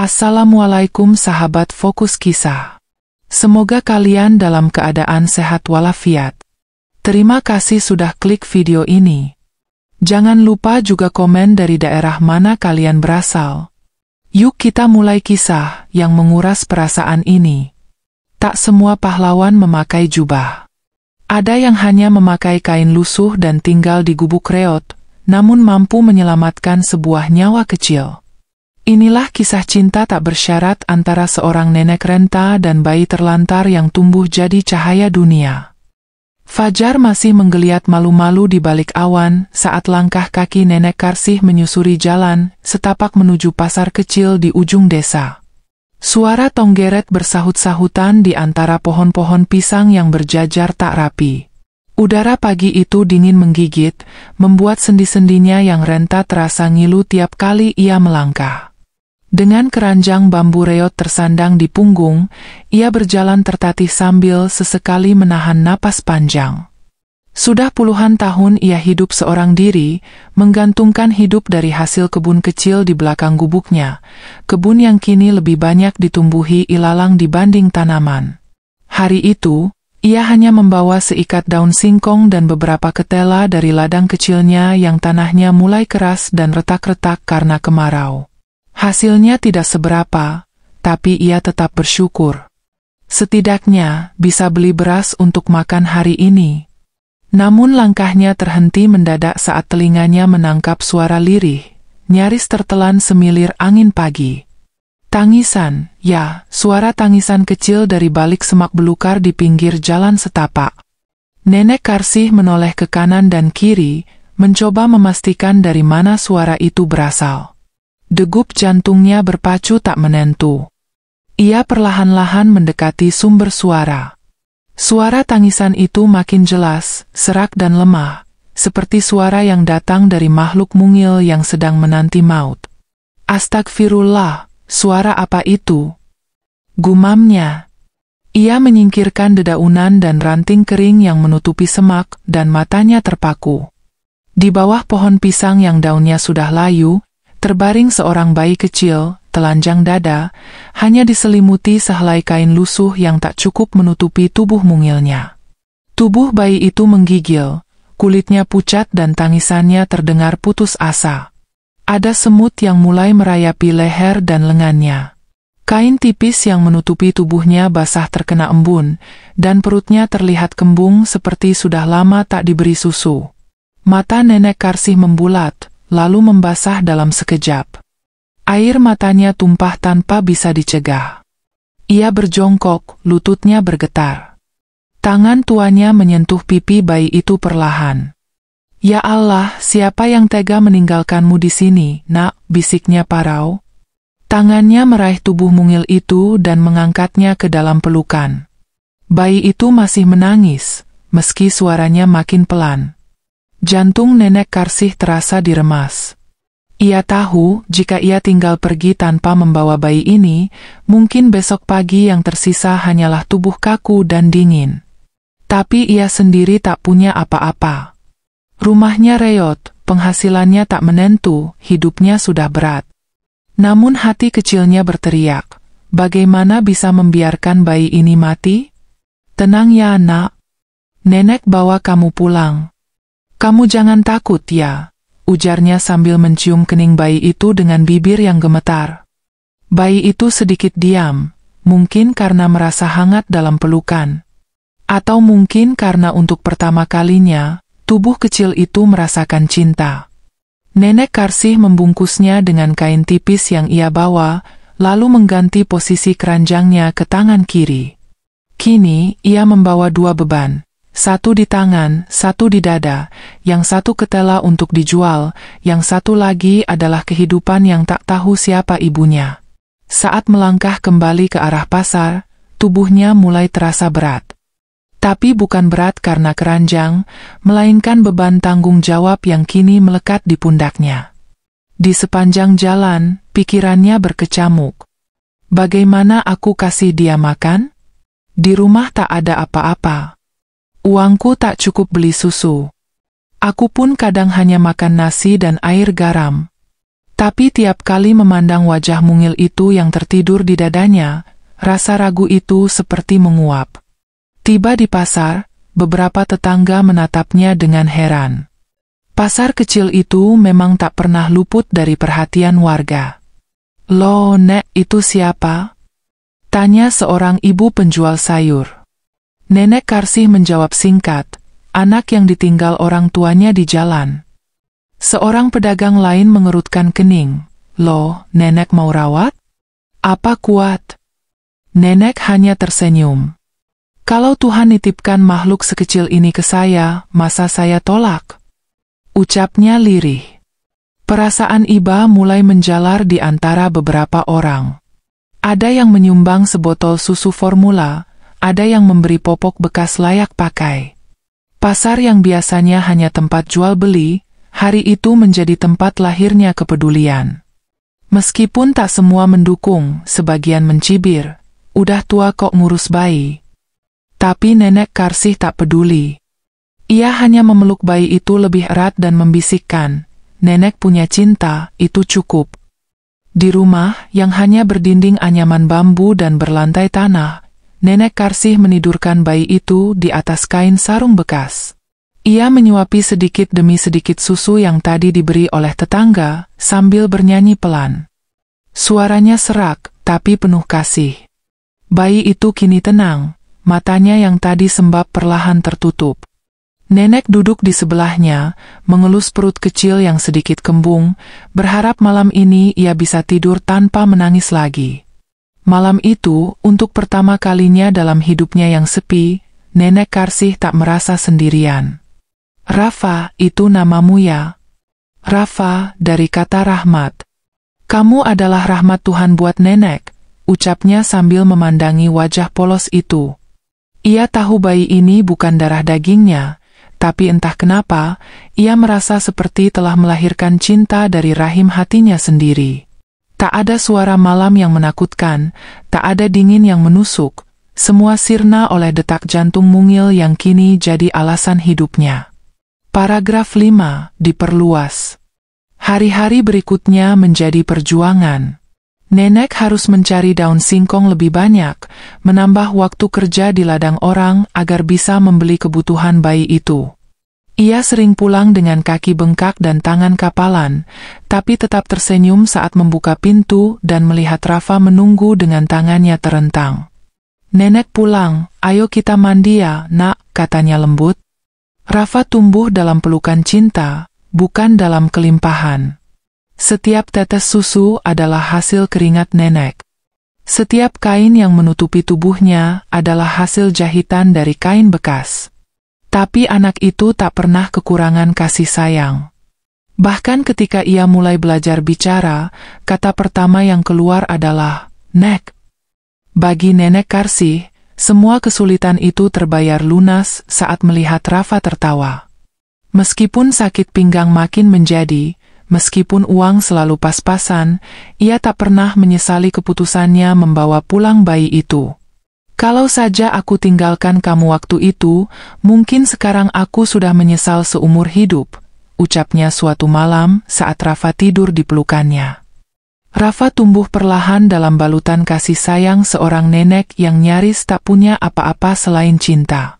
Assalamualaikum sahabat Fokus Kisah. Semoga kalian dalam keadaan sehat walafiat. Terima kasih sudah klik video ini. Jangan lupa juga komen dari daerah mana kalian berasal. Yuk kita mulai kisah yang menguras perasaan ini. Tak semua pahlawan memakai jubah. Ada yang hanya memakai kain lusuh dan tinggal di gubuk reot, namun mampu menyelamatkan sebuah nyawa kecil. Inilah kisah cinta tak bersyarat antara seorang nenek renta dan bayi terlantar yang tumbuh jadi cahaya dunia. Fajar masih menggeliat malu-malu di balik awan saat langkah kaki nenek Karsih menyusuri jalan setapak menuju pasar kecil di ujung desa. Suara tonggeret bersahut-sahutan di antara pohon-pohon pisang yang berjajar tak rapi. Udara pagi itu dingin menggigit, membuat sendi-sendinya yang renta terasa ngilu tiap kali ia melangkah. Dengan keranjang bambu reot tersandang di punggung, ia berjalan tertatih sambil sesekali menahan napas panjang. Sudah puluhan tahun ia hidup seorang diri, menggantungkan hidup dari hasil kebun kecil di belakang gubuknya, kebun yang kini lebih banyak ditumbuhi ilalang dibanding tanaman. Hari itu, ia hanya membawa seikat daun singkong dan beberapa ketela dari ladang kecilnya yang tanahnya mulai keras dan retak-retak karena kemarau. Hasilnya tidak seberapa, tapi ia tetap bersyukur. Setidaknya bisa beli beras untuk makan hari ini. Namun langkahnya terhenti mendadak saat telinganya menangkap suara lirih, nyaris tertelan semilir angin pagi. Tangisan, ya, suara tangisan kecil dari balik semak belukar di pinggir jalan setapak. Nenek Karsih menoleh ke kanan dan kiri, mencoba memastikan dari mana suara itu berasal. Degup jantungnya berpacu tak menentu. Ia perlahan-lahan mendekati sumber suara. Suara tangisan itu makin jelas, serak dan lemah, seperti suara yang datang dari makhluk mungil yang sedang menanti maut. Astagfirullah, suara apa itu? Gumamnya. Ia menyingkirkan dedaunan dan ranting kering yang menutupi semak dan matanya terpaku. Di bawah pohon pisang yang daunnya sudah layu, terbaring seorang bayi kecil, telanjang dada, hanya diselimuti sehelai kain lusuh yang tak cukup menutupi tubuh mungilnya. Tubuh bayi itu menggigil, kulitnya pucat dan tangisannya terdengar putus asa. Ada semut yang mulai merayapi leher dan lengannya. Kain tipis yang menutupi tubuhnya basah terkena embun, dan perutnya terlihat kembung seperti sudah lama tak diberi susu. Mata nenek Karsih membulat, lalu membasah dalam sekejap. Air matanya tumpah tanpa bisa dicegah. Ia berjongkok, lututnya bergetar. Tangan tuanya menyentuh pipi bayi itu perlahan. "Ya Allah, siapa yang tega meninggalkanmu di sini, nak?" bisiknya parau. Tangannya meraih tubuh mungil itu dan mengangkatnya ke dalam pelukan. Bayi itu masih menangis, meski suaranya makin pelan. Jantung nenek Karsih terasa diremas. Ia tahu, jika ia tinggal pergi tanpa membawa bayi ini, mungkin besok pagi yang tersisa hanyalah tubuh kaku dan dingin. Tapi ia sendiri tak punya apa-apa. Rumahnya reot, penghasilannya tak menentu, hidupnya sudah berat. Namun hati kecilnya berteriak, bagaimana bisa membiarkan bayi ini mati? "Tenang ya, nak. Nenek bawa kamu pulang. Kamu jangan takut ya," ujarnya sambil mencium kening bayi itu dengan bibir yang gemetar. Bayi itu sedikit diam, mungkin karena merasa hangat dalam pelukan. Atau mungkin karena untuk pertama kalinya, tubuh kecil itu merasakan cinta. Nenek Karsih membungkusnya dengan kain tipis yang ia bawa, lalu mengganti posisi keranjangnya ke tangan kiri. Kini, ia membawa dua beban. Satu di tangan, satu di dada, yang satu ketela untuk dijual, yang satu lagi adalah kehidupan yang tak tahu siapa ibunya. Saat melangkah kembali ke arah pasar, tubuhnya mulai terasa berat. Tapi bukan berat karena keranjang, melainkan beban tanggung jawab yang kini melekat di pundaknya. Di sepanjang jalan, pikirannya berkecamuk. Bagaimana aku kasih dia makan? Di rumah tak ada apa-apa. Uangku tak cukup beli susu. Aku pun kadang hanya makan nasi dan air garam. Tapi tiap kali memandang wajah mungil itu yang tertidur di dadanya, rasa ragu itu seperti menguap. Tiba di pasar, beberapa tetangga menatapnya dengan heran. Pasar kecil itu memang tak pernah luput dari perhatian warga. "Loh, Nek, itu siapa?" tanya seorang ibu penjual sayur. Nenek Karsih menjawab singkat, "Anak yang ditinggal orang tuanya di jalan." Seorang pedagang lain mengerutkan kening. "Loh, nenek mau rawat? Apa kuat?" Nenek hanya tersenyum. "Kalau Tuhan nitipkan makhluk sekecil ini ke saya, masa saya tolak?" ucapnya lirih. Perasaan iba mulai menjalar di antara beberapa orang. Ada yang menyumbang sebotol susu formula, ada yang memberi popok bekas layak pakai. Pasar yang biasanya hanya tempat jual beli, hari itu menjadi tempat lahirnya kepedulian. Meskipun tak semua mendukung, sebagian mencibir, "Udah tua kok ngurus bayi." Tapi Nenek Karsih tak peduli. Ia hanya memeluk bayi itu lebih erat dan membisikkan, "Nenek punya cinta, itu cukup." Di rumah, yang hanya berdinding anyaman bambu dan berlantai tanah, Nenek Karsih menidurkan bayi itu di atas kain sarung bekas. Ia menyuapi sedikit demi sedikit susu yang tadi diberi oleh tetangga, sambil bernyanyi pelan. Suaranya serak, tapi penuh kasih. Bayi itu kini tenang, matanya yang tadi sembab perlahan tertutup. Nenek duduk di sebelahnya, mengelus perut kecil yang sedikit kembung, berharap malam ini ia bisa tidur tanpa menangis lagi. Malam itu, untuk pertama kalinya dalam hidupnya yang sepi, Nenek Karsih tak merasa sendirian. "Rafa, itu namamu ya?" "Rafa," dari kata rahmat. "Kamu adalah rahmat Tuhan buat nenek," ucapnya sambil memandangi wajah polos itu. Ia tahu bayi ini bukan darah dagingnya, tapi entah kenapa, ia merasa seperti telah melahirkan cinta dari rahim hatinya sendiri. Tak ada suara malam yang menakutkan, tak ada dingin yang menusuk, semua sirna oleh detak jantung mungil yang kini jadi alasan hidupnya. Paragraf 5, diperluas. Hari-hari berikutnya menjadi perjuangan. Nenek harus mencari daun singkong lebih banyak, menambah waktu kerja di ladang orang agar bisa membeli kebutuhan bayi itu. Ia sering pulang dengan kaki bengkak dan tangan kapalan, tapi tetap tersenyum saat membuka pintu dan melihat Rafa menunggu dengan tangannya terentang. "Nenek pulang, ayo kita mandi ya, Nak," katanya lembut. Rafa tumbuh dalam pelukan cinta, bukan dalam kelimpahan. Setiap tetes susu adalah hasil keringat nenek. Setiap kain yang menutupi tubuhnya adalah hasil jahitan dari kain bekas. Tapi anak itu tak pernah kekurangan kasih sayang. Bahkan ketika ia mulai belajar bicara, kata pertama yang keluar adalah, "Nek." Bagi Nenek Karsih, semua kesulitan itu terbayar lunas saat melihat Rafa tertawa. Meskipun sakit pinggang makin menjadi, meskipun uang selalu pas-pasan, ia tak pernah menyesali keputusannya membawa pulang bayi itu. "Kalau saja aku tinggalkan kamu waktu itu, mungkin sekarang aku sudah menyesal seumur hidup," ucapnya suatu malam saat Rafa tidur di pelukannya. Rafa tumbuh perlahan dalam balutan kasih sayang seorang nenek yang nyaris tak punya apa-apa selain cinta.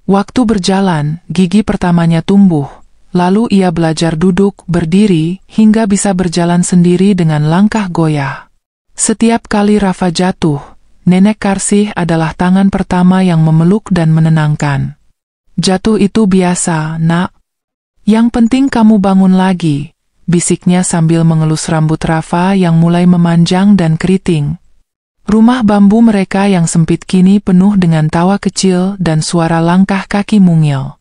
Waktu berjalan, gigi pertamanya tumbuh. Lalu ia belajar duduk, berdiri, hingga bisa berjalan sendiri dengan langkah goyah. Setiap kali Rafa jatuh, Nenek Karsih adalah tangan pertama yang memeluk dan menenangkan. "Jatuh itu biasa, Nak. Yang penting kamu bangun lagi," bisiknya sambil mengelus rambut Rafa yang mulai memanjang dan keriting. Rumah bambu mereka yang sempit kini penuh dengan tawa kecil dan suara langkah kaki mungil.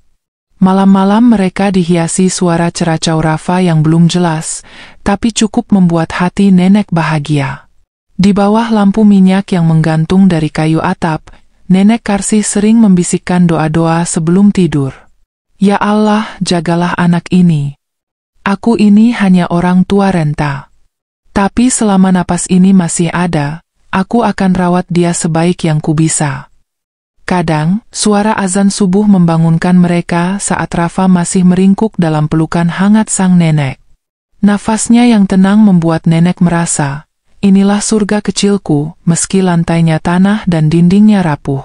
Malam-malam mereka dihiasi suara ceracau Rafa yang belum jelas, tapi cukup membuat hati nenek bahagia. Di bawah lampu minyak yang menggantung dari kayu atap, Nenek Karsih sering membisikkan doa-doa sebelum tidur. "Ya Allah, jagalah anak ini. Aku ini hanya orang tua renta. Tapi selama napas ini masih ada, aku akan rawat dia sebaik yang kubisa." Kadang, suara azan subuh membangunkan mereka saat Rafa masih meringkuk dalam pelukan hangat sang nenek. Nafasnya yang tenang membuat nenek merasa, inilah surga kecilku, meski lantainya tanah dan dindingnya rapuh.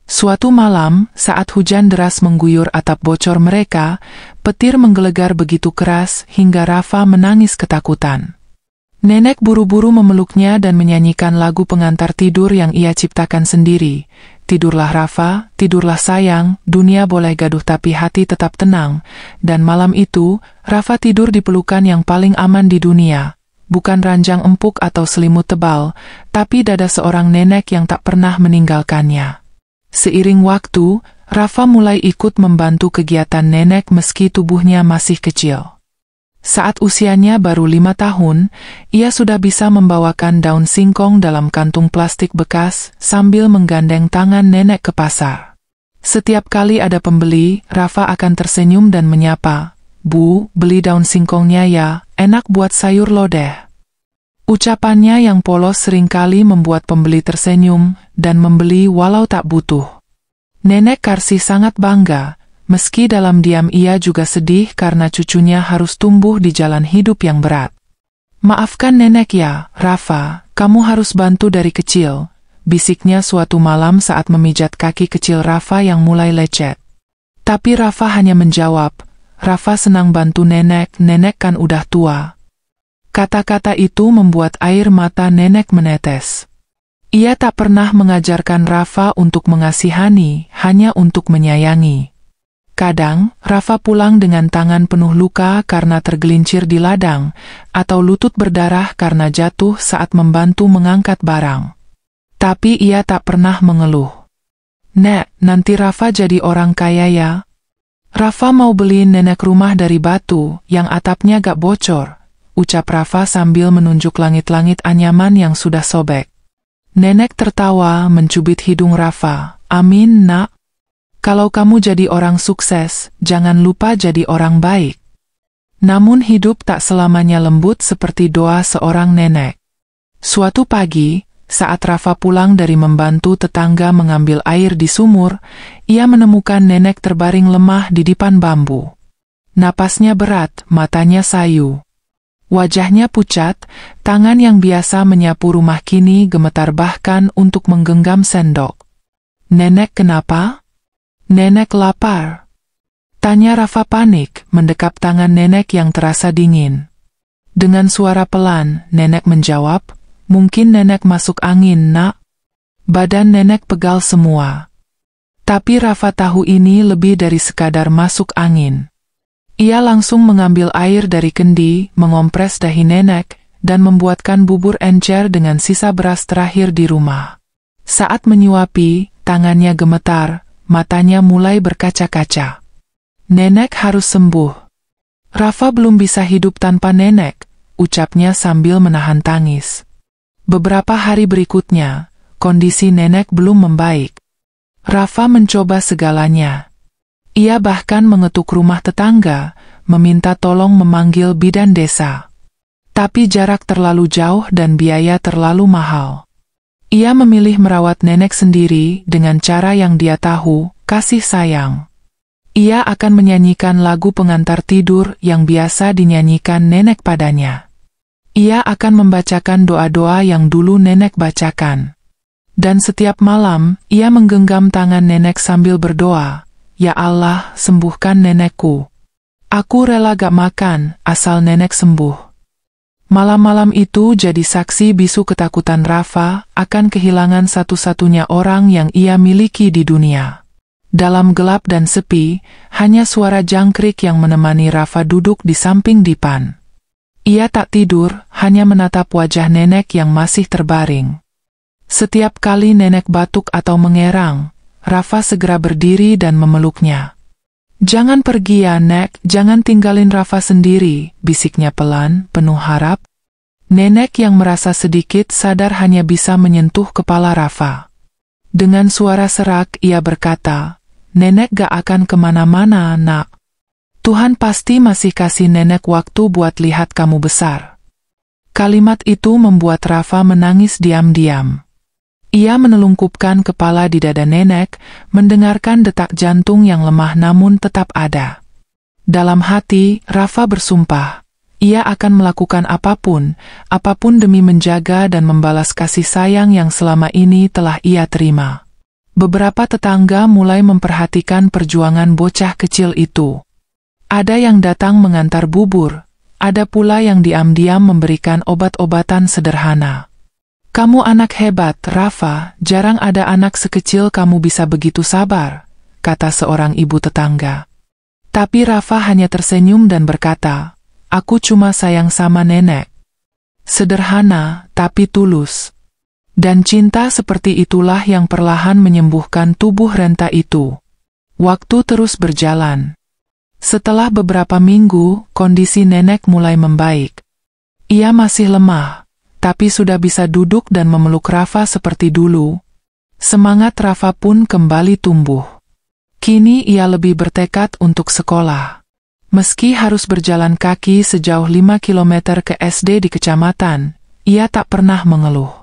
Suatu malam, saat hujan deras mengguyur atap bocor mereka, petir menggelegar begitu keras hingga Rafa menangis ketakutan. Nenek buru-buru memeluknya dan menyanyikan lagu pengantar tidur yang ia ciptakan sendiri. Tidurlah Rafa, tidurlah sayang, dunia boleh gaduh tapi hati tetap tenang. Dan malam itu, Rafa tidur di pelukan yang paling aman di dunia. Bukan ranjang empuk atau selimut tebal, tapi dada seorang nenek yang tak pernah meninggalkannya. Seiring waktu, Rafa mulai ikut membantu kegiatan nenek meski tubuhnya masih kecil. Saat usianya baru 5 tahun, ia sudah bisa membawakan daun singkong dalam kantung plastik bekas sambil menggandeng tangan nenek ke pasar. Setiap kali ada pembeli, Rafa akan tersenyum dan menyapa, "Bu, beli daun singkongnya ya, enak buat sayur lodeh." Ucapannya yang polos seringkali membuat pembeli tersenyum dan membeli walau tak butuh. Nenek Karsi sangat bangga. Meski dalam diam ia juga sedih karena cucunya harus tumbuh di jalan hidup yang berat. "Maafkan nenek ya, Rafa, kamu harus bantu dari kecil," bisiknya suatu malam saat memijat kaki kecil Rafa yang mulai lecet. Tapi Rafa hanya menjawab, "Rafa senang bantu nenek, nenek kan udah tua." Kata-kata itu membuat air mata nenek menetes. Ia tak pernah mengajarkan Rafa untuk mengasihani, hanya untuk menyayangi. Kadang, Rafa pulang dengan tangan penuh luka karena tergelincir di ladang, atau lutut berdarah karena jatuh saat membantu mengangkat barang. Tapi ia tak pernah mengeluh. "Nek, nanti Rafa jadi orang kaya ya." "Rafa mau beliin nenek rumah dari batu, yang atapnya gak bocor," ucap Rafa sambil menunjuk langit-langit anyaman yang sudah sobek. Nenek tertawa mencubit hidung Rafa, "Amin, nak. Kalau kamu jadi orang sukses, jangan lupa jadi orang baik." Namun hidup tak selamanya lembut seperti doa seorang nenek. Suatu pagi, saat Rafa pulang dari membantu tetangga mengambil air di sumur, ia menemukan nenek terbaring lemah di dipan bambu. Napasnya berat, matanya sayu. Wajahnya pucat, tangan yang biasa menyapu rumah kini gemetar bahkan untuk menggenggam sendok. "Nenek kenapa?" "Nenek lapar," tanya Rafa panik, mendekap tangan nenek yang terasa dingin. Dengan suara pelan, nenek menjawab, "Mungkin nenek masuk angin, nak." Badan nenek pegal semua. Tapi Rafa tahu ini lebih dari sekadar masuk angin. Ia langsung mengambil air dari kendi, mengompres dahi nenek, dan membuatkan bubur encer dengan sisa beras terakhir di rumah. Saat menyuapi, tangannya gemetar, matanya mulai berkaca-kaca. "Nenek harus sembuh. Rafa belum bisa hidup tanpa nenek," ucapnya sambil menahan tangis. Beberapa hari berikutnya, kondisi nenek belum membaik. Rafa mencoba segalanya. Ia bahkan mengetuk rumah tetangga, meminta tolong memanggil bidan desa. Tapi jarak terlalu jauh dan biaya terlalu mahal. Ia memilih merawat nenek sendiri dengan cara yang dia tahu, kasih sayang. Ia akan menyanyikan lagu pengantar tidur yang biasa dinyanyikan nenek padanya. Ia akan membacakan doa-doa yang dulu nenek bacakan. Dan setiap malam, ia menggenggam tangan nenek sambil berdoa, "Ya Allah, sembuhkan nenekku. Aku rela gak makan, asal nenek sembuh." Malam-malam itu jadi saksi bisu ketakutan Rafa akan kehilangan satu-satunya orang yang ia miliki di dunia. Dalam gelap dan sepi, hanya suara jangkrik yang menemani Rafa duduk di samping dipan. Ia tak tidur, hanya menatap wajah nenek yang masih terbaring. Setiap kali nenek batuk atau mengerang, Rafa segera berdiri dan memeluknya. "Jangan pergi ya, Nek, jangan tinggalin Rafa sendiri," bisiknya pelan, penuh harap. Nenek yang merasa sedikit sadar hanya bisa menyentuh kepala Rafa. Dengan suara serak ia berkata, "Nenek gak akan kemana-mana, nak. Tuhan pasti masih kasih nenek waktu buat lihat kamu besar." Kalimat itu membuat Rafa menangis diam-diam. Ia menelungkupkan kepala di dada nenek, mendengarkan detak jantung yang lemah namun tetap ada. Dalam hati, Rafa bersumpah, Ia akan melakukan apapun demi menjaga dan membalas kasih sayang yang selama ini telah ia terima. Beberapa tetangga mulai memperhatikan perjuangan bocah kecil itu. Ada yang datang mengantar bubur, ada pula yang diam-diam memberikan obat-obatan sederhana. "Kamu anak hebat, Rafa, jarang ada anak sekecil kamu bisa begitu sabar," kata seorang ibu tetangga. Tapi Rafa hanya tersenyum dan berkata, "Aku cuma sayang sama nenek." Sederhana, tapi tulus. Dan cinta seperti itulah yang perlahan menyembuhkan tubuh renta itu. Waktu terus berjalan. Setelah beberapa minggu, kondisi nenek mulai membaik. Ia masih lemah, tapi sudah bisa duduk dan memeluk Rafa seperti dulu. Semangat Rafa pun kembali tumbuh. Kini ia lebih bertekad untuk sekolah. Meski harus berjalan kaki sejauh 5 km ke SD di kecamatan, ia tak pernah mengeluh.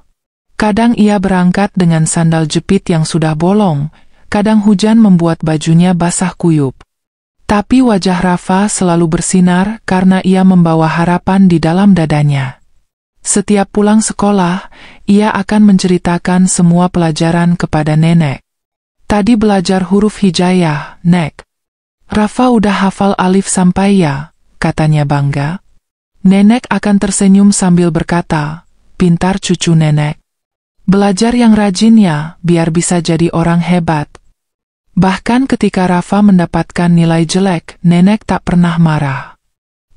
Kadang ia berangkat dengan sandal jepit yang sudah bolong, kadang hujan membuat bajunya basah kuyup. Tapi wajah Rafa selalu bersinar karena ia membawa harapan di dalam dadanya. Setiap pulang sekolah, ia akan menceritakan semua pelajaran kepada nenek. "Tadi belajar huruf hijaiyah, Nek. Rafa udah hafal alif sampai ya," katanya bangga. Nenek akan tersenyum sambil berkata, "Pintar cucu nenek. Belajar yang rajin ya, biar bisa jadi orang hebat." Bahkan ketika Rafa mendapatkan nilai jelek, nenek tak pernah marah.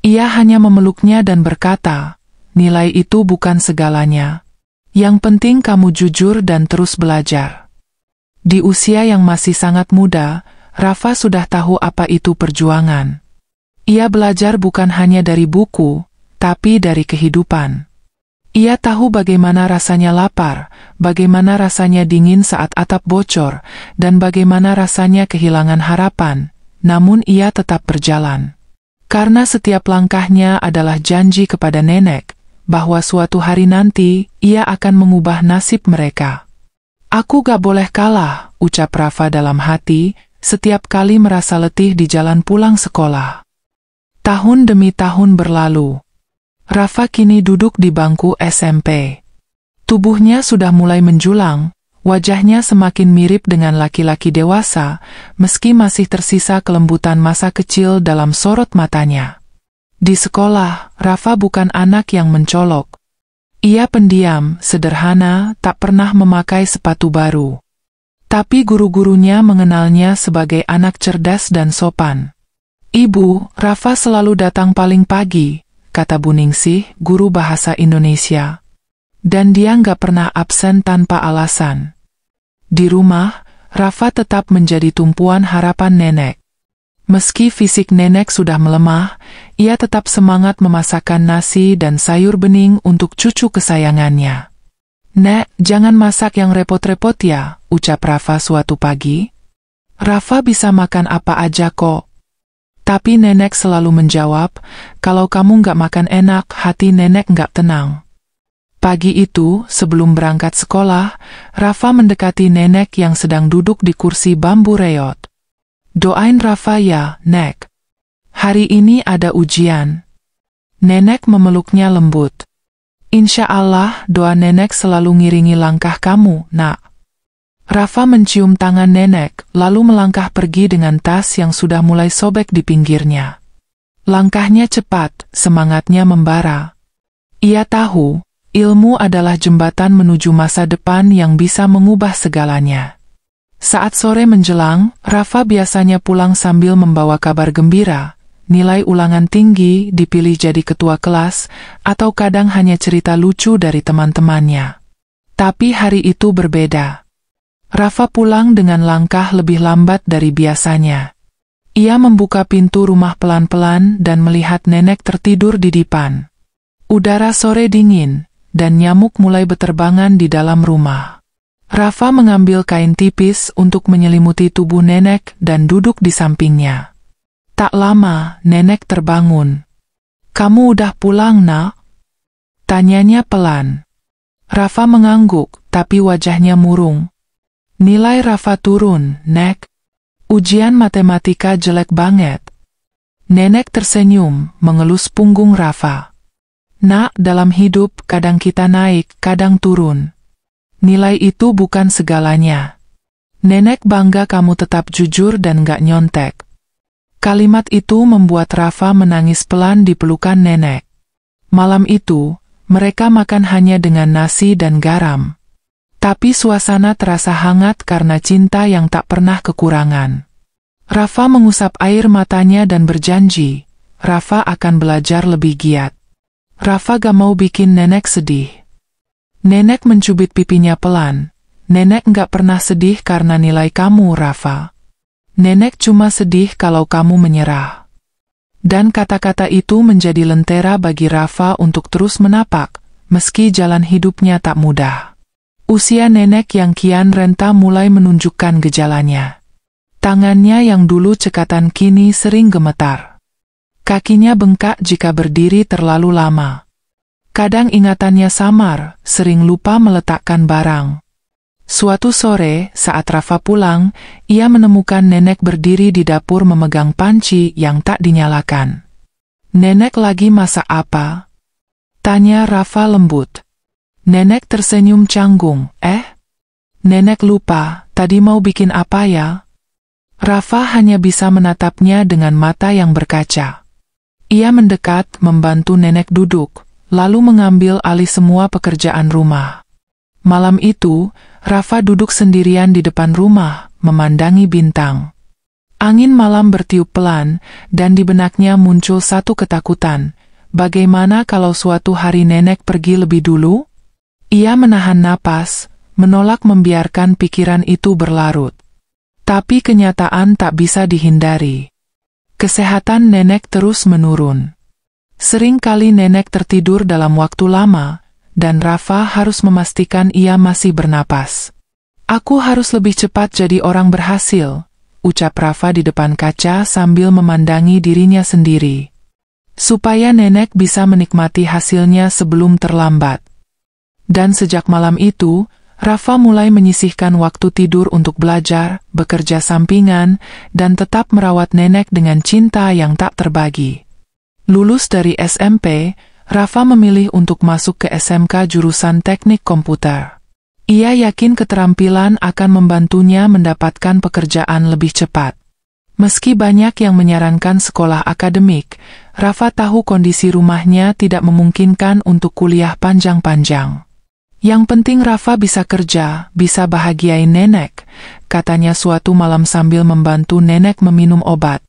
Ia hanya memeluknya dan berkata, "Nilai itu bukan segalanya. Yang penting kamu jujur dan terus belajar." Di usia yang masih sangat muda, Rafa sudah tahu apa itu perjuangan. Ia belajar bukan hanya dari buku, tapi dari kehidupan. Ia tahu bagaimana rasanya lapar, bagaimana rasanya dingin saat atap bocor, dan bagaimana rasanya kehilangan harapan, namun ia tetap berjalan. Karena setiap langkahnya adalah janji kepada nenek, bahwa suatu hari nanti, ia akan mengubah nasib mereka. "Aku gak boleh kalah," ucap Rafa dalam hati, setiap kali merasa letih di jalan pulang sekolah. Tahun demi tahun berlalu. Rafa kini duduk di bangku SMP. Tubuhnya sudah mulai menjulang, wajahnya semakin mirip dengan laki-laki dewasa, meski masih tersisa kelembutan masa kecil dalam sorot matanya. Di sekolah, Rafa bukan anak yang mencolok. Ia pendiam, sederhana, tak pernah memakai sepatu baru. Tapi guru-gurunya mengenalnya sebagai anak cerdas dan sopan. "Ibu, Rafa selalu datang paling pagi," kata Bu Ningsih, guru bahasa Indonesia. "Dan dia nggak pernah absen tanpa alasan." Di rumah, Rafa tetap menjadi tumpuan harapan nenek. Meski fisik nenek sudah melemah, ia tetap semangat memasakkan nasi dan sayur bening untuk cucu kesayangannya. "Nek, jangan masak yang repot-repot ya," ucap Rafa suatu pagi. "Rafa bisa makan apa aja kok." Tapi nenek selalu menjawab, "Kalau kamu nggak makan enak, hati nenek nggak tenang." Pagi itu, sebelum berangkat sekolah, Rafa mendekati nenek yang sedang duduk di kursi bambu reot. "Doain Rafa ya, Nek. Hari ini ada ujian." Nenek memeluknya lembut. "Insya Allah, doa nenek selalu ngiringi langkah kamu, Nak." Rafa mencium tangan nenek, lalu melangkah pergi dengan tas yang sudah mulai sobek di pinggirnya. Langkahnya cepat, semangatnya membara. Ia tahu, ilmu adalah jembatan menuju masa depan yang bisa mengubah segalanya. Saat sore menjelang, Rafa biasanya pulang sambil membawa kabar gembira. Nilai ulangan tinggi, dipilih jadi ketua kelas, atau kadang hanya cerita lucu dari teman-temannya. Tapi hari itu berbeda. Rafa pulang dengan langkah lebih lambat dari biasanya. Ia membuka pintu rumah pelan-pelan dan melihat nenek tertidur di depan. Udara sore dingin, dan nyamuk mulai beterbangan di dalam rumah. Rafa mengambil kain tipis untuk menyelimuti tubuh nenek dan duduk di sampingnya. Tak lama, nenek terbangun. "Kamu udah pulang, Nak?" tanyanya pelan. Rafa mengangguk, tapi wajahnya murung. "Nilai Rafa turun, Nek. Ujian matematika jelek banget." Nenek tersenyum, mengelus punggung Rafa. Nak, dalam hidup kadang kita naik, kadang turun. Nilai itu bukan segalanya. Nenek bangga kamu tetap jujur dan gak nyontek. Kalimat itu membuat Rafa menangis pelan di pelukan nenek. Malam itu, mereka makan hanya dengan nasi dan garam. Tapi suasana terasa hangat karena cinta yang tak pernah kekurangan. Rafa mengusap air matanya dan berjanji, Rafa akan belajar lebih giat. Rafa gak mau bikin nenek sedih. Nenek mencubit pipinya pelan. Nenek gak pernah sedih karena nilai kamu, Rafa. Nenek cuma sedih kalau kamu menyerah. Dan kata-kata itu menjadi lentera bagi Rafa untuk terus menapak, meski jalan hidupnya tak mudah. Usia nenek yang kian renta mulai menunjukkan gejalanya. Tangannya yang dulu cekatan kini sering gemetar. Kakinya bengkak jika berdiri terlalu lama. Kadang ingatannya samar, sering lupa meletakkan barang. Suatu sore, saat Rafa pulang, ia menemukan nenek berdiri di dapur memegang panci yang tak dinyalakan. "Nenek lagi masak apa?" tanya Rafa lembut. Nenek tersenyum canggung. Nenek lupa, tadi mau bikin apa ya?" Rafa hanya bisa menatapnya dengan mata yang berkaca. Ia mendekat, membantu nenek duduk, lalu mengambil alih semua pekerjaan rumah. Malam itu, Rafa duduk sendirian di depan rumah, memandangi bintang. Angin malam bertiup pelan, dan di benaknya muncul satu ketakutan. Bagaimana kalau suatu hari nenek pergi lebih dulu? Ia menahan napas, menolak membiarkan pikiran itu berlarut. Tapi kenyataan tak bisa dihindari. Kesehatan nenek terus menurun. Sering kali nenek tertidur dalam waktu lama, dan Rafa harus memastikan ia masih bernapas. "Aku harus lebih cepat jadi orang berhasil," ucap Rafa di depan kaca sambil memandangi dirinya sendiri. Supaya nenek bisa menikmati hasilnya sebelum terlambat. Dan sejak malam itu, Rafa mulai menyisihkan waktu tidur untuk belajar, bekerja sampingan, dan tetap merawat nenek dengan cinta yang tak terbagi. Lulus dari SMP, Rafa memilih untuk masuk ke SMK jurusan Teknik Komputer. Ia yakin keterampilan akan membantunya mendapatkan pekerjaan lebih cepat. Meski banyak yang menyarankan sekolah akademik, Rafa tahu kondisi rumahnya tidak memungkinkan untuk kuliah panjang-panjang. "Yang penting Rafa bisa kerja, bisa bahagiain nenek," katanya suatu malam sambil membantu nenek meminum obat.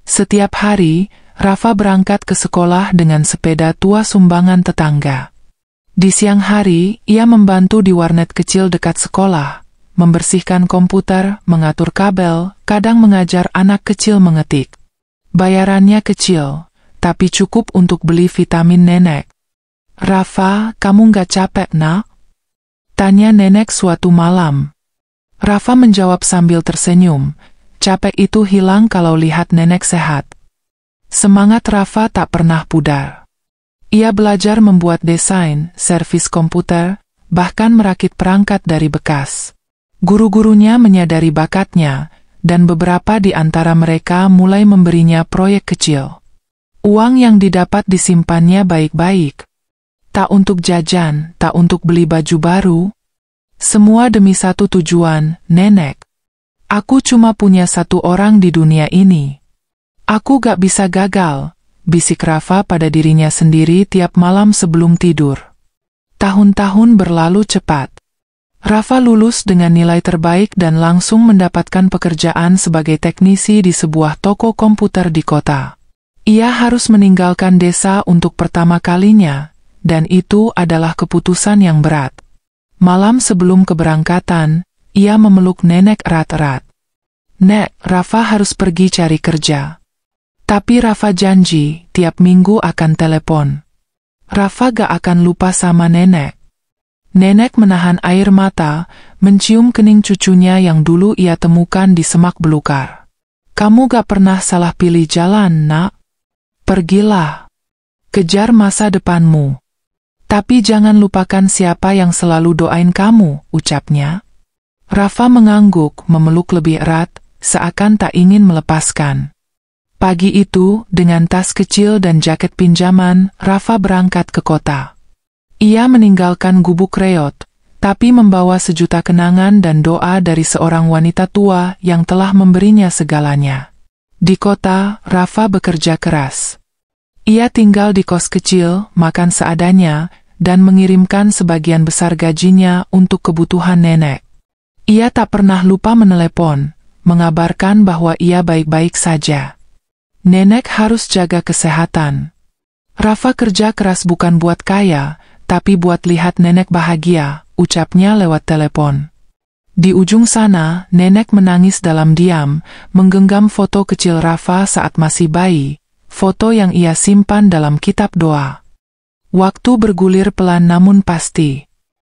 Setiap hari, Rafa berangkat ke sekolah dengan sepeda tua sumbangan tetangga. Di siang hari, ia membantu di warnet kecil dekat sekolah, membersihkan komputer, mengatur kabel, kadang mengajar anak kecil mengetik. Bayarannya kecil, tapi cukup untuk beli vitamin nenek. "Rafa, kamu gak capek, nak?" tanya nenek suatu malam. Rafa menjawab sambil tersenyum, capek itu hilang kalau lihat nenek sehat. Semangat Rafa tak pernah pudar. Ia belajar membuat desain, servis komputer, bahkan merakit perangkat dari bekas. Guru-gurunya menyadari bakatnya, dan beberapa di antara mereka mulai memberinya proyek kecil. Uang yang didapat disimpannya baik-baik. Tak untuk jajan, tak untuk beli baju baru. Semua demi satu tujuan, "Nenek, aku cuma punya satu orang di dunia ini. Aku gak bisa gagal," bisik Rafa pada dirinya sendiri tiap malam sebelum tidur. Tahun-tahun berlalu cepat. Rafa lulus dengan nilai terbaik dan langsung mendapatkan pekerjaan sebagai teknisi di sebuah toko komputer di kota. Ia harus meninggalkan desa untuk pertama kalinya, dan itu adalah keputusan yang berat. Malam sebelum keberangkatan, ia memeluk nenek erat-erat. "Nek, Rafa harus pergi cari kerja." Tapi Rafa janji, tiap minggu akan telepon. Rafa gak akan lupa sama nenek. Nenek menahan air mata, mencium kening cucunya yang dulu ia temukan di semak belukar. "Kamu gak pernah salah pilih jalan, nak. Pergilah. Kejar masa depanmu. Tapi jangan lupakan siapa yang selalu doain kamu," ucapnya. Rafa mengangguk, memeluk lebih erat, seakan tak ingin melepaskan. Pagi itu, dengan tas kecil dan jaket pinjaman, Rafa berangkat ke kota. Ia meninggalkan gubuk reot, tapi membawa sejuta kenangan dan doa dari seorang wanita tua yang telah memberinya segalanya. Di kota, Rafa bekerja keras. Ia tinggal di kos kecil, makan seadanya, dan mengirimkan sebagian besar gajinya untuk kebutuhan nenek. Ia tak pernah lupa menelepon, mengabarkan bahwa ia baik-baik saja. Nenek harus jaga kesehatan. Rafa kerja keras bukan buat kaya, tapi buat lihat nenek bahagia, ucapnya lewat telepon. Di ujung sana, nenek menangis dalam diam, menggenggam foto kecil Rafa saat masih bayi, foto yang ia simpan dalam kitab doa. Waktu bergulir pelan namun pasti.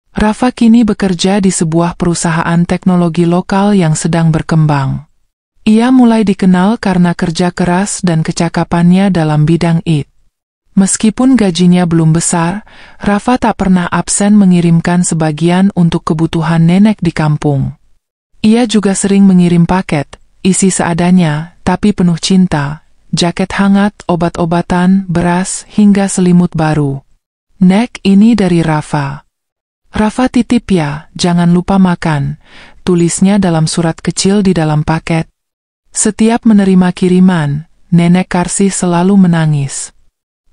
Rafa kini bekerja di sebuah perusahaan teknologi lokal yang sedang berkembang. Ia mulai dikenal karena kerja keras dan kecakapannya dalam bidang IT. Meskipun gajinya belum besar, Rafa tak pernah absen mengirimkan sebagian untuk kebutuhan nenek di kampung. Ia juga sering mengirim paket, isi seadanya, tapi penuh cinta, jaket hangat, obat-obatan, beras, hingga selimut baru. "Nek, ini dari Rafa. Rafa titip ya, jangan lupa makan," tulisnya dalam surat kecil di dalam paket. Setiap menerima kiriman, nenek Karsih selalu menangis.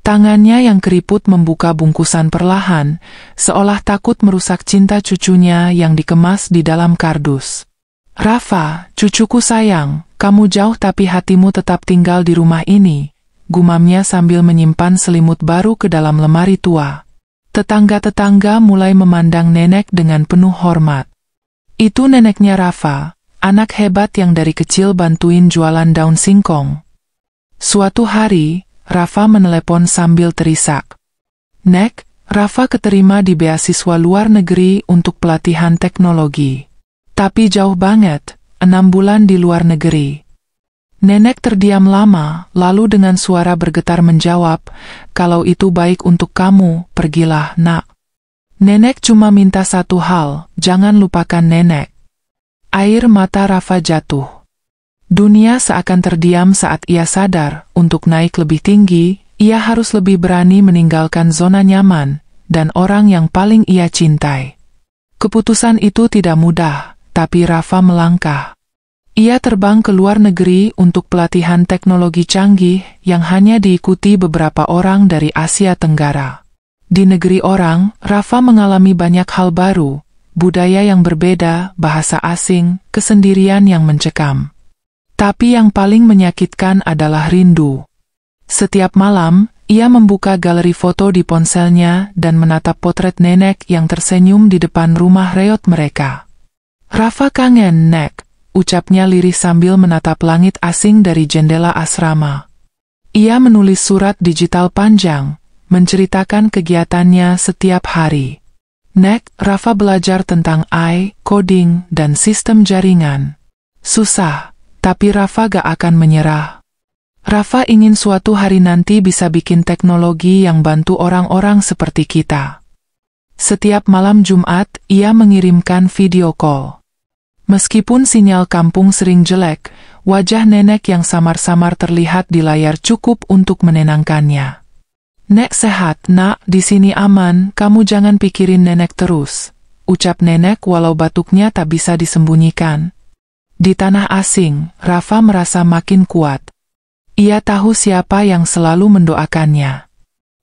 Tangannya yang keriput membuka bungkusan perlahan, seolah takut merusak cinta cucunya yang dikemas di dalam kardus. "Rafa, cucuku sayang, kamu jauh tapi hatimu tetap tinggal di rumah ini," gumamnya sambil menyimpan selimut baru ke dalam lemari tua. Tetangga-tetangga mulai memandang nenek dengan penuh hormat. Itu neneknya Rafa, anak hebat yang dari kecil bantuin jualan daun singkong. Suatu hari, Rafa menelepon sambil terisak. "Nek, Rafa keterima di beasiswa luar negeri untuk pelatihan teknologi. Tapi jauh banget, 6 bulan di luar negeri." Nenek terdiam lama, lalu dengan suara bergetar menjawab, "Kalau itu baik untuk kamu, pergilah, nak. Nenek cuma minta satu hal, jangan lupakan nenek." Air mata Rafa jatuh. Dunia seakan terdiam saat ia sadar, untuk naik lebih tinggi, ia harus lebih berani meninggalkan zona nyaman, dan orang yang paling ia cintai. Keputusan itu tidak mudah, tapi Rafa melangkah. Ia terbang ke luar negeri untuk pelatihan teknologi canggih yang hanya diikuti beberapa orang dari Asia Tenggara. Di negeri orang, Rafa mengalami banyak hal baru, budaya yang berbeda, bahasa asing, kesendirian yang mencekam. Tapi yang paling menyakitkan adalah rindu. Setiap malam, ia membuka galeri foto di ponselnya dan menatap potret nenek yang tersenyum di depan rumah reot mereka. "Rafa kangen, Nek," ucapnya lirih sambil menatap langit asing dari jendela asrama. Ia menulis surat digital panjang, menceritakan kegiatannya setiap hari. "Nek, Rafa belajar tentang AI, coding, dan sistem jaringan. Susah, tapi Rafa gak akan menyerah. Rafa ingin suatu hari nanti bisa bikin teknologi yang bantu orang-orang seperti kita." Setiap malam Jumat, ia mengirimkan video call. Meskipun sinyal kampung sering jelek, wajah nenek yang samar-samar terlihat di layar cukup untuk menenangkannya. "Nek sehat, nak, di sini aman, kamu jangan pikirin nenek terus," ucap nenek walau batuknya tak bisa disembunyikan. Di tanah asing, Rafa merasa makin kuat. Ia tahu siapa yang selalu mendoakannya.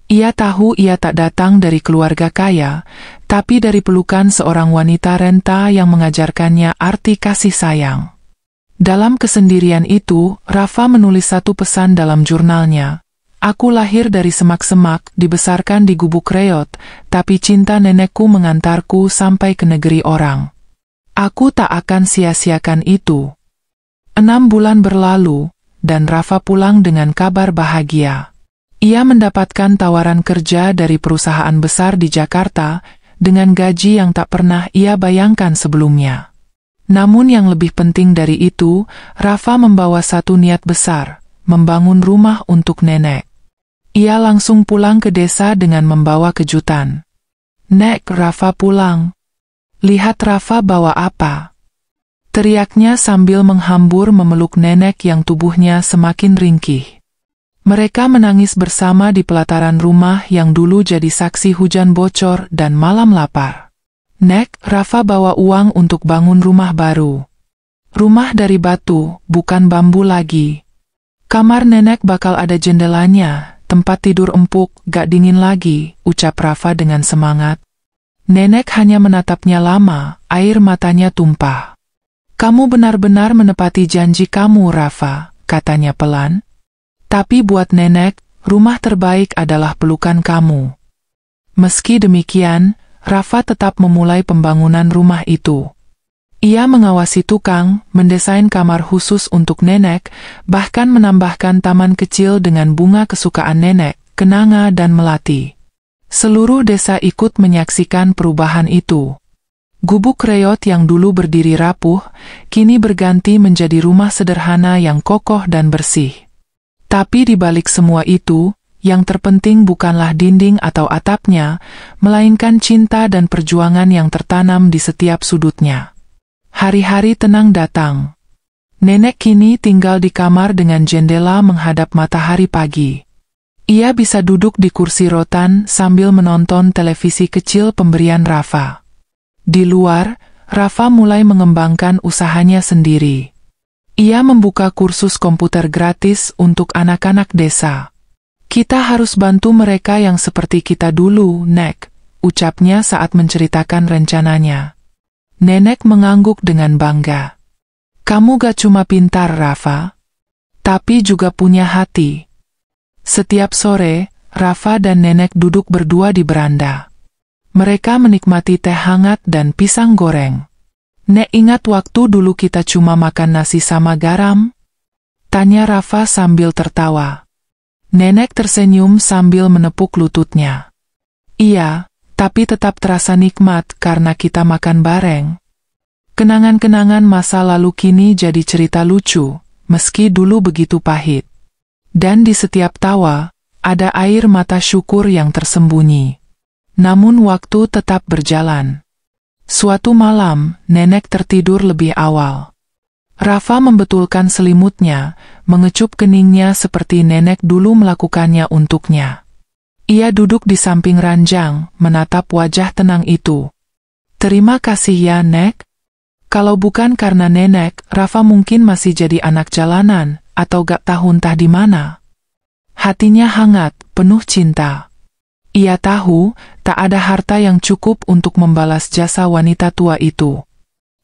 Ia tahu ia tak datang dari keluarga kaya, tapi dari pelukan seorang wanita renta yang mengajarkannya arti kasih sayang. Dalam kesendirian itu, Rafa menulis satu pesan dalam jurnalnya. "Aku lahir dari semak-semak, dibesarkan di gubuk reot, tapi cinta nenekku mengantarku sampai ke negeri orang. Aku tak akan sia-siakan itu." 6 bulan berlalu, dan Rafa pulang dengan kabar bahagia. Ia mendapatkan tawaran kerja dari perusahaan besar di Jakarta, dengan gaji yang tak pernah ia bayangkan sebelumnya. Namun yang lebih penting dari itu, Rafa membawa satu niat besar, membangun rumah untuk nenek. Ia langsung pulang ke desa dengan membawa kejutan. "Nek, Rafa pulang. Lihat Rafa bawa apa." teriaknya sambil menghambur memeluk nenek yang tubuhnya semakin ringkih. Mereka menangis bersama di pelataran rumah yang dulu jadi saksi hujan bocor dan malam lapar. "Nek, Rafa bawa uang untuk bangun rumah baru. Rumah dari batu, bukan bambu lagi. Kamar nenek bakal ada jendelanya, tempat tidur empuk, gak dingin lagi," ucap Rafa dengan semangat. Nenek hanya menatapnya lama, air matanya tumpah. "Kamu benar-benar menepati janji kamu, Rafa," katanya pelan. "Tapi buat nenek, rumah terbaik adalah pelukan kamu." Meski demikian, Rafa tetap memulai pembangunan rumah itu. Ia mengawasi tukang, mendesain kamar khusus untuk nenek, bahkan menambahkan taman kecil dengan bunga kesukaan nenek, kenanga dan melati. Seluruh desa ikut menyaksikan perubahan itu. Gubuk reot yang dulu berdiri rapuh, kini berganti menjadi rumah sederhana yang kokoh dan bersih. Tapi di balik semua itu, yang terpenting bukanlah dinding atau atapnya, melainkan cinta dan perjuangan yang tertanam di setiap sudutnya. Hari-hari tenang datang. Nenek kini tinggal di kamar dengan jendela menghadap matahari pagi. Ia bisa duduk di kursi rotan sambil menonton televisi kecil pemberian Rafa. Di luar, Rafa mulai mengembangkan usahanya sendiri. Ia membuka kursus komputer gratis untuk anak-anak desa. "Kita harus bantu mereka yang seperti kita dulu, Nek," ucapnya saat menceritakan rencananya. Nenek mengangguk dengan bangga. "Kamu gak cuma pintar, Rafa, tapi juga punya hati." Setiap sore, Rafa dan nenek duduk berdua di beranda. Mereka menikmati teh hangat dan pisang goreng. "Nek, ingat waktu dulu kita cuma makan nasi sama garam?" tanya Rafa sambil tertawa. Nenek tersenyum sambil menepuk lututnya. "Iya, tapi tetap terasa nikmat karena kita makan bareng." Kenangan-kenangan masa lalu kini jadi cerita lucu, meski dulu begitu pahit. Dan di setiap tawa, ada air mata syukur yang tersembunyi. Namun waktu tetap berjalan. Suatu malam, nenek tertidur lebih awal. Rafa membetulkan selimutnya, mengecup keningnya seperti nenek dulu melakukannya untuknya. Ia duduk di samping ranjang, menatap wajah tenang itu. "Terima kasih ya, Nek. Kalau bukan karena nenek, Rafa mungkin masih jadi anak jalanan, atau gak tahu entah di mana." Hatinya hangat, penuh cinta. Ia tahu, tak ada harta yang cukup untuk membalas jasa wanita tua itu.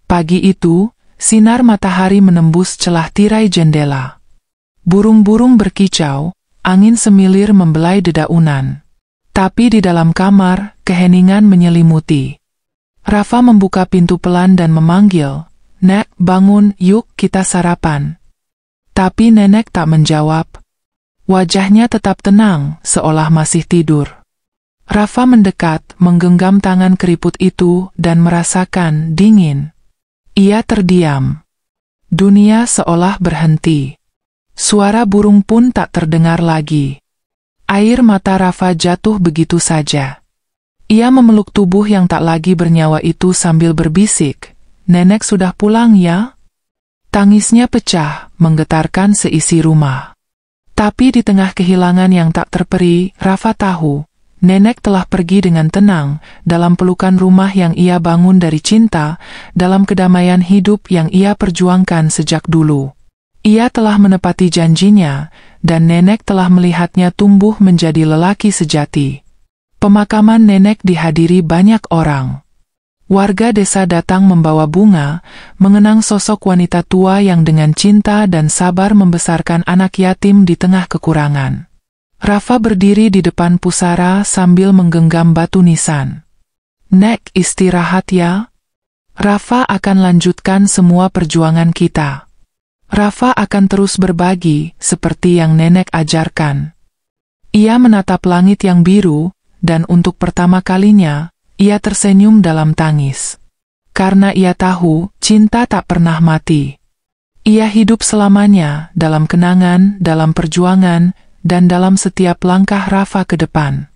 Pagi itu, sinar matahari menembus celah tirai jendela. Burung-burung berkicau, angin semilir membelai dedaunan. Tapi di dalam kamar, keheningan menyelimuti. Rafa membuka pintu pelan dan memanggil, "Nek, bangun, yuk kita sarapan." Tapi nenek tak menjawab. Wajahnya tetap tenang, seolah masih tidur. Rafa mendekat, menggenggam tangan keriput itu, dan merasakan dingin. Ia terdiam. Dunia seolah berhenti. Suara burung pun tak terdengar lagi. Air mata Rafa jatuh begitu saja. Ia memeluk tubuh yang tak lagi bernyawa itu sambil berbisik, "Nenek sudah pulang ya?" Tangisnya pecah, menggetarkan seisi rumah. Tapi di tengah kehilangan yang tak terperi, Rafa tahu, nenek telah pergi dengan tenang, dalam pelukan rumah yang ia bangun dari cinta, dalam kedamaian hidup yang ia perjuangkan sejak dulu. Ia telah menepati janjinya, dan nenek telah melihatnya tumbuh menjadi lelaki sejati. Pemakaman nenek dihadiri banyak orang. Warga desa datang membawa bunga, mengenang sosok wanita tua yang dengan cinta dan sabar membesarkan anak yatim di tengah kekurangan. Rafa berdiri di depan pusara sambil menggenggam batu nisan. "Nek, istirahat ya. Rafa akan lanjutkan semua perjuangan kita. Rafa akan terus berbagi, seperti yang nenek ajarkan." Ia menatap langit yang biru, dan untuk pertama kalinya, ia tersenyum dalam tangis. Karena ia tahu, cinta tak pernah mati. Ia hidup selamanya, dalam kenangan, dalam perjuangan, dan dalam setiap langkah Rafa ke depan.